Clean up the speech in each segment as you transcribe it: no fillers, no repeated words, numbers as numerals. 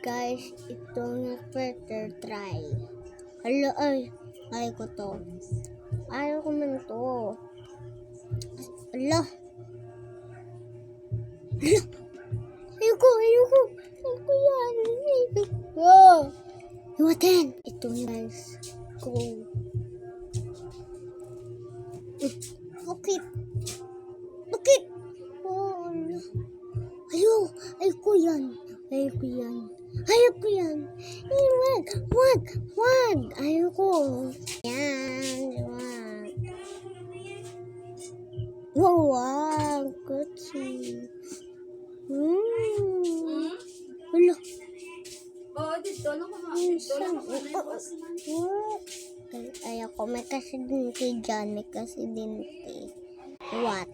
Guys, ito na further try. Hala, ay ko to. Ayaw ko man to. Hala. Ayoko yan. Ayoko. Iwatin. Ito na guys. Go. Bakit? Oh, ayoko yan. Ayoko. Wag. Ayoko. Yan, wag. Wag. Kutsi. Hala. Dito na ko Ayoko. May kasidente dyan. What?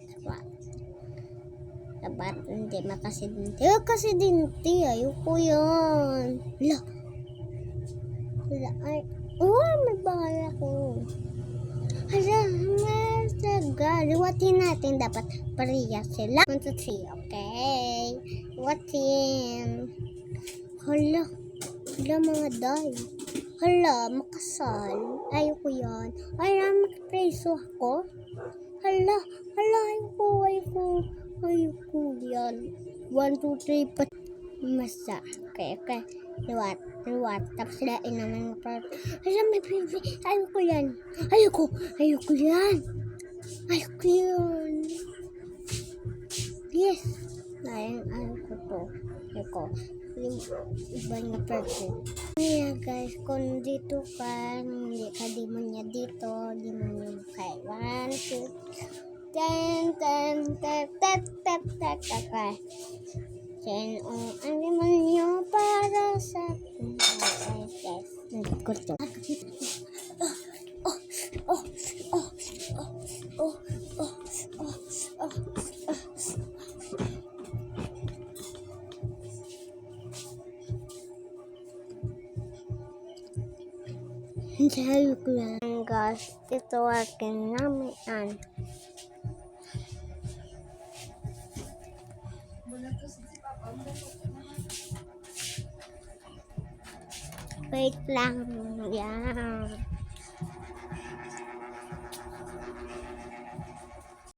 Dapat hindi makasidente. Kasidente. Ayoko yan. Hala. May bahay ako. Hala. Liwatin natin. Dapat pareha sila. 1, 2, 3. Okay. Liwatin. Hala. Mga day. Hala. Makasal. Ayoko yan. Magpreso ako. Hala. Ayoko yan. 1, 2, 3. Masa. Okay. Liwat. Tapos lain naman pa. Hala, may baby. Ayoko yan. Ayoko yan. Yes. Ayoko to. Ayoko. Yung iba niya perfect. Yeah guys, kung dito ka, hindi ka demonya dito, demonya kay 1, 2, 10. Ang demonyo para sa akin. Yes. Nagkurto. Sabi ko lang guys, ito akin namin. Wait lang. Yan.